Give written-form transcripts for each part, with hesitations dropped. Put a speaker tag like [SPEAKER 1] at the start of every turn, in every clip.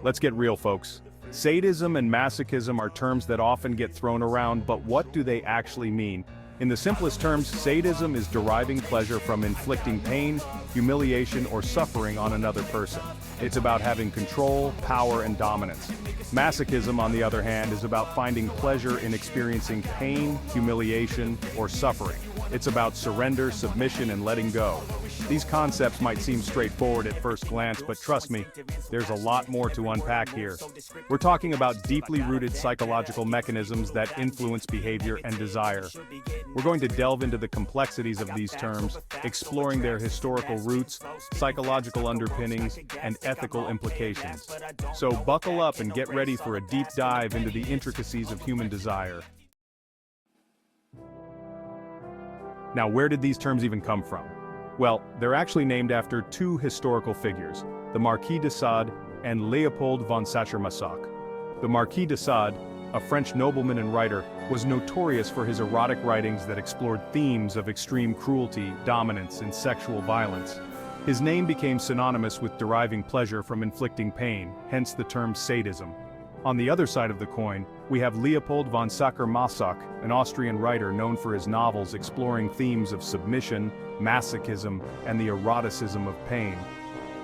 [SPEAKER 1] Let's get real, folks. Sadism and masochism are terms that often get thrown around, but what do they actually mean? In the simplest terms, sadism is deriving pleasure from inflicting pain, humiliation, or suffering on another person. It's about having control, power, and dominance. Masochism, on the other hand, is about finding pleasure in experiencing pain, humiliation, or suffering. It's about surrender, submission, and letting go. These concepts might seem straightforward at first glance, but trust me, there's a lot more to unpack here. We're talking about deeply rooted psychological mechanisms that influence behavior and desire. We're going to delve into the complexities of these terms, exploring their historical roots, psychological underpinnings, and ethical implications. So buckle up and get ready for a deep dive into the intricacies of human desire. Now, where did these terms even come from? Well, they're actually named after two historical figures, the Marquis de Sade and Leopold von Sacher-Masoch. The Marquis de Sade, a French nobleman and writer, was notorious for his erotic writings that explored themes of extreme cruelty, dominance, and sexual violence. His name became synonymous with deriving pleasure from inflicting pain, hence the term sadism. On the other side of the coin, we have Leopold von Sacher-Masoch, an Austrian writer known for his novels exploring themes of submission, masochism, and the eroticism of pain.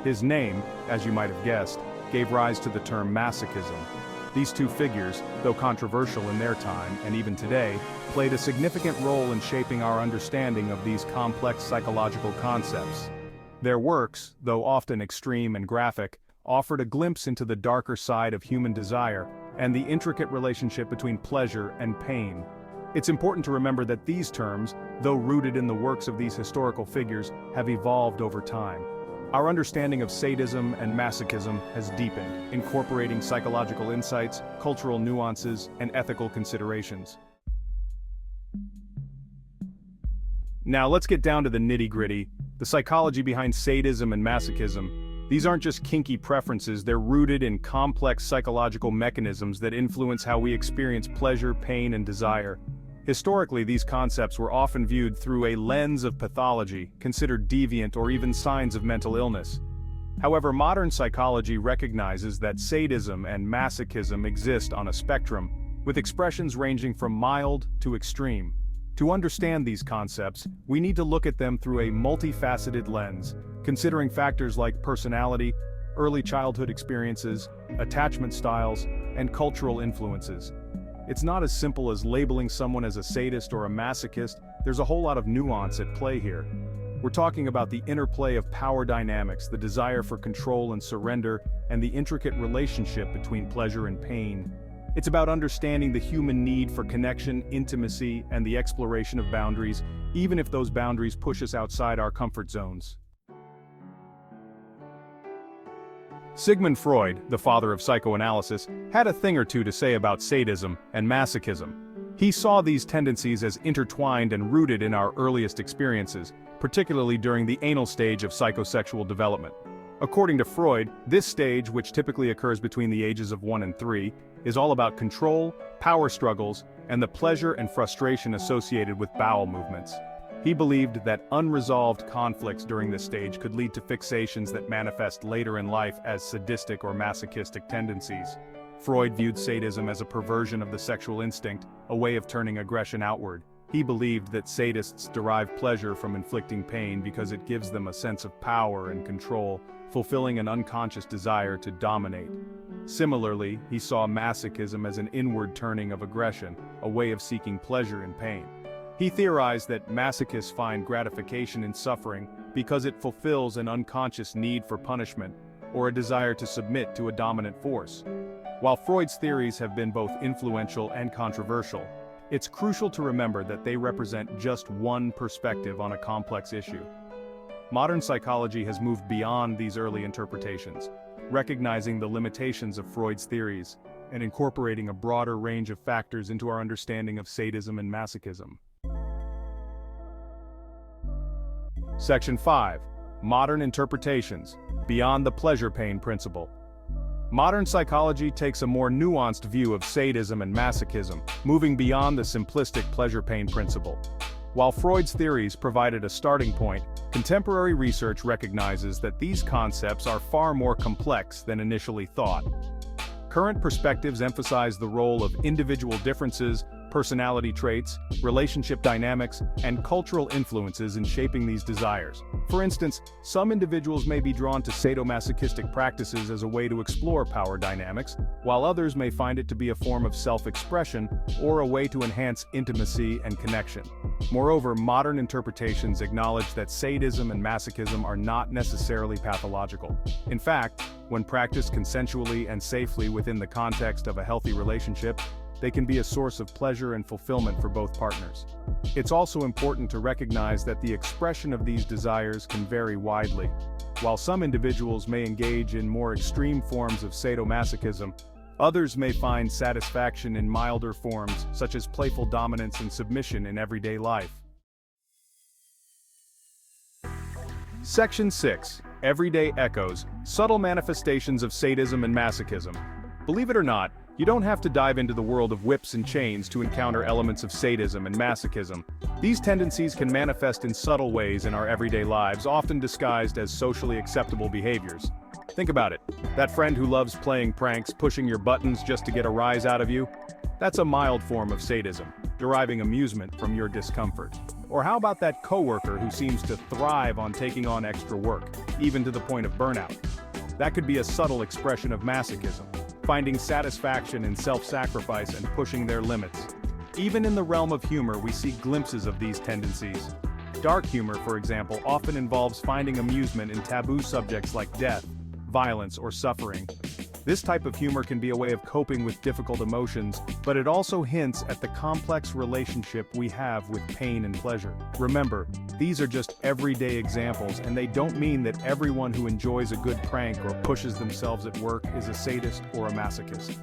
[SPEAKER 1] His name, as you might have guessed, gave rise to the term masochism. These two figures, though controversial in their time and even today, played a significant role in shaping our understanding of these complex psychological concepts. Their works, though often extreme and graphic, offered a glimpse into the darker side of human desire and the intricate relationship between pleasure and pain. It's important to remember that these terms, though rooted in the works of these historical figures, have evolved over time. Our understanding of sadism and masochism has deepened, incorporating psychological insights, cultural nuances, and ethical considerations. Now let's get down to the nitty-gritty, the psychology behind sadism and masochism. These aren't just kinky preferences, they're rooted in complex psychological mechanisms that influence how we experience pleasure, pain, and desire. Historically, these concepts were often viewed through a lens of pathology, considered deviant or even signs of mental illness. However, modern psychology recognizes that sadism and masochism exist on a spectrum, with expressions ranging from mild to extreme. To understand these concepts, we need to look at them through a multifaceted lens, considering factors like personality, early childhood experiences, attachment styles, and cultural influences. It's not as simple as labeling someone as a sadist or a masochist. There's a whole lot of nuance at play here. We're talking about the interplay of power dynamics, the desire for control and surrender, and the intricate relationship between pleasure and pain. It's about understanding the human need for connection, intimacy, and the exploration of boundaries, even if those boundaries push us outside our comfort zones. Sigmund Freud, the father of psychoanalysis, had a thing or two to say about sadism and masochism. He saw these tendencies as intertwined and rooted in our earliest experiences, particularly during the anal stage of psychosexual development. According to Freud, this stage, which typically occurs between the ages of 1 and 3, is all about control, power struggles, and the pleasure and frustration associated with bowel movements. He believed that unresolved conflicts during this stage could lead to fixations that manifest later in life as sadistic or masochistic tendencies. Freud viewed sadism as a perversion of the sexual instinct, a way of turning aggression outward. He believed that sadists derive pleasure from inflicting pain because it gives them a sense of power and control, fulfilling an unconscious desire to dominate. Similarly, he saw masochism as an inward turning of aggression, a way of seeking pleasure in pain. He theorized that masochists find gratification in suffering because it fulfills an unconscious need for punishment or a desire to submit to a dominant force. While Freud's theories have been both influential and controversial, it's crucial to remember that they represent just one perspective on a complex issue. Modern psychology has moved beyond these early interpretations, recognizing the limitations of Freud's theories and incorporating a broader range of factors into our understanding of sadism and masochism. Section 5. Modern Interpretations, Beyond the Pleasure-Pain Principle. Modern psychology takes a more nuanced view of sadism and masochism, moving beyond the simplistic pleasure-pain principle. While Freud's theories provided a starting point, contemporary research recognizes that these concepts are far more complex than initially thought. Current perspectives emphasize the role of individual differences, personality traits, relationship dynamics, and cultural influences in shaping these desires. For instance, some individuals may be drawn to sadomasochistic practices as a way to explore power dynamics, while others may find it to be a form of self-expression or a way to enhance intimacy and connection. Moreover, modern interpretations acknowledge that sadism and masochism are not necessarily pathological. In fact, when practiced consensually and safely within the context of a healthy relationship, they can be a source of pleasure and fulfillment for both partners. It's also important to recognize that the expression of these desires can vary widely. While some individuals may engage in more extreme forms of sadomasochism, others may find satisfaction in milder forms, such as playful dominance and submission in everyday life. Section 6. Everyday Echoes, Subtle Manifestations of Sadism and Masochism. Believe it or not, you don't have to dive into the world of whips and chains to encounter elements of sadism and masochism. These tendencies can manifest in subtle ways in our everyday lives, often disguised as socially acceptable behaviors. Think about it. That friend who loves playing pranks, pushing your buttons just to get a rise out of you? That's a mild form of sadism, deriving amusement from your discomfort. Or how about that coworker who seems to thrive on taking on extra work, even to the point of burnout? That could be a subtle expression of masochism, finding satisfaction in self-sacrifice and pushing their limits. Even in the realm of humor, we see glimpses of these tendencies. Dark humor, for example, often involves finding amusement in taboo subjects like death, violence, or suffering. This type of humor can be a way of coping with difficult emotions, but it also hints at the complex relationship we have with pain and pleasure. Remember, these are just everyday examples, and they don't mean that everyone who enjoys a good prank or pushes themselves at work is a sadist or a masochist.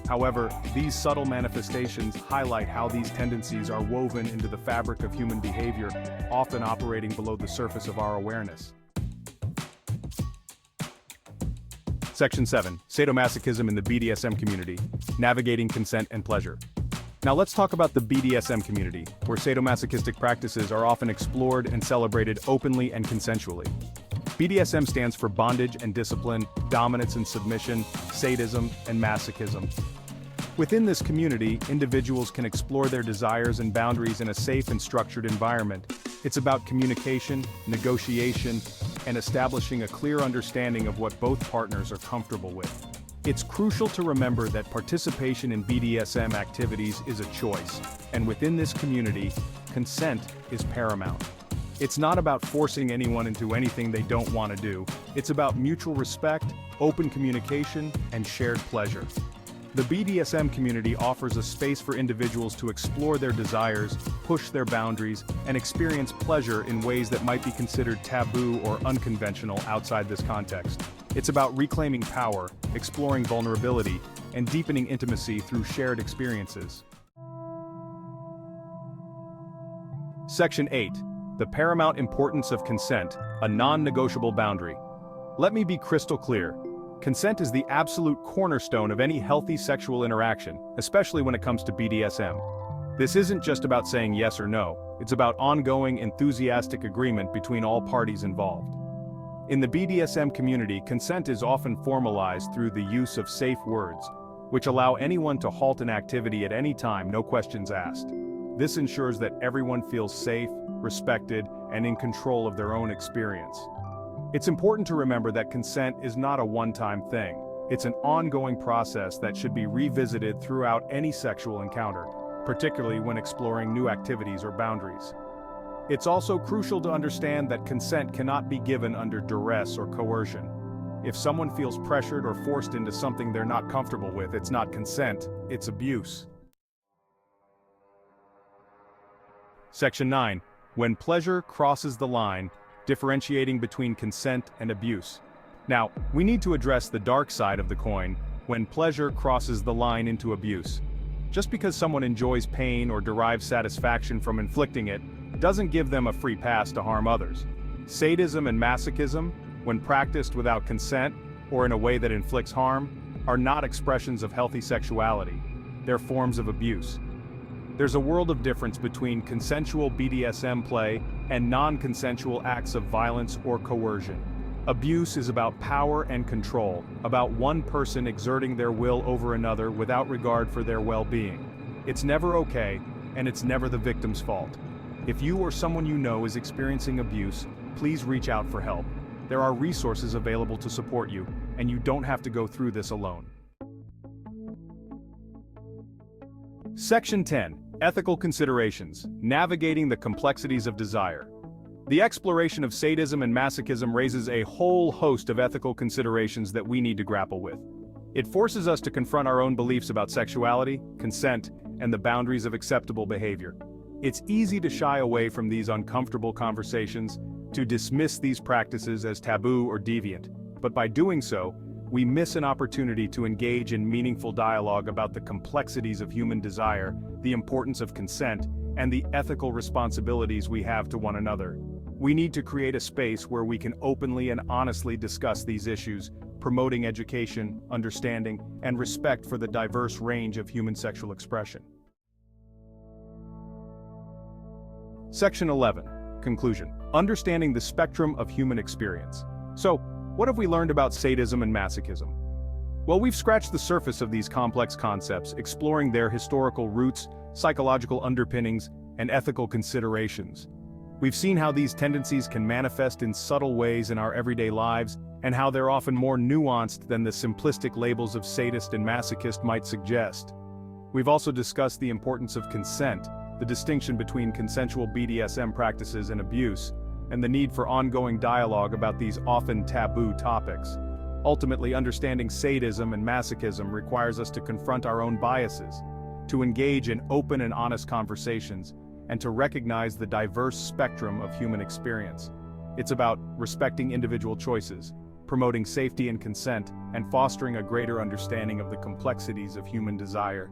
[SPEAKER 1] However, these subtle manifestations highlight how these tendencies are woven into the fabric of human behavior, often operating below the surface of our awareness. Section 7. Sadomasochism in the BDSM community, Navigating Consent and Pleasure. Now let's talk about the BDSM community, where sadomasochistic practices are often explored and celebrated openly and consensually. BDSM stands for bondage and discipline, dominance and submission, sadism and masochism. Within this community, individuals can explore their desires and boundaries in a safe and structured environment. It's about communication, negotiation, and establishing a clear understanding of what both partners are comfortable with. It's crucial to remember that participation in BDSM activities is a choice, and within this community, consent is paramount. It's not about forcing anyone into anything they don't want to do. It's about mutual respect, open communication, and shared pleasure. The BDSM community offers a space for individuals to explore their desires, push their boundaries, and experience pleasure in ways that might be considered taboo or unconventional outside this context. It's about reclaiming power, exploring vulnerability, and deepening intimacy through shared experiences. Section 8. The Paramount Importance of Consent, a Non-Negotiable Boundary. Let me be crystal clear. Consent is the absolute cornerstone of any healthy sexual interaction, especially when it comes to BDSM. This isn't just about saying yes or no, it's about ongoing, enthusiastic agreement between all parties involved. In the BDSM community, consent is often formalized through the use of safe words, which allow anyone to halt an activity at any time, no questions asked. This ensures that everyone feels safe, respected, and in control of their own experience. It's important to remember that consent is not a one-time thing. It's an ongoing process that should be revisited throughout any sexual encounter, particularly when exploring new activities or boundaries. It's also crucial to understand that consent cannot be given under duress or coercion. If someone feels pressured or forced into something they're not comfortable with, it's not consent, it's abuse. Section 9. When pleasure crosses the line, differentiating between consent and abuse. Now, we need to address the dark side of the coin, when pleasure crosses the line into abuse. Just because someone enjoys pain or derives satisfaction from inflicting it, doesn't give them a free pass to harm others. Sadism and masochism, when practiced without consent, or in a way that inflicts harm, are not expressions of healthy sexuality. They're forms of abuse. There's a world of difference between consensual BDSM play and non-consensual acts of violence or coercion. Abuse is about power and control, about one person exerting their will over another without regard for their well-being. It's never okay, and it's never the victim's fault. If you or someone you know is experiencing abuse, please reach out for help. There are resources available to support you, and you don't have to go through this alone. Section 10. Ethical Considerations: Navigating the Complexities of Desire. The exploration of sadism and masochism raises a whole host of ethical considerations that we need to grapple with. It forces us to confront our own beliefs about sexuality, consent, and the boundaries of acceptable behavior. It's easy to shy away from these uncomfortable conversations, to dismiss these practices as taboo or deviant, but by doing so, we miss an opportunity to engage in meaningful dialogue about the complexities of human desire, the importance of consent, and the ethical responsibilities we have to one another. We need to create a space where we can openly and honestly discuss these issues, promoting education, understanding, and respect for the diverse range of human sexual expression. Section 11. Conclusion: Understanding the spectrum of human experience. So, what have we learned about sadism and masochism? Well, we've scratched the surface of these complex concepts, exploring their historical roots, psychological underpinnings, and ethical considerations. We've seen how these tendencies can manifest in subtle ways in our everyday lives, and how they're often more nuanced than the simplistic labels of sadist and masochist might suggest. We've also discussed the importance of consent, the distinction between consensual BDSM practices and abuse, and the need for ongoing dialogue about these often taboo topics. Ultimately, understanding sadism and masochism requires us to confront our own biases, to engage in open and honest conversations, and to recognize the diverse spectrum of human experience. It's about respecting individual choices, promoting safety and consent, and fostering a greater understanding of the complexities of human desire.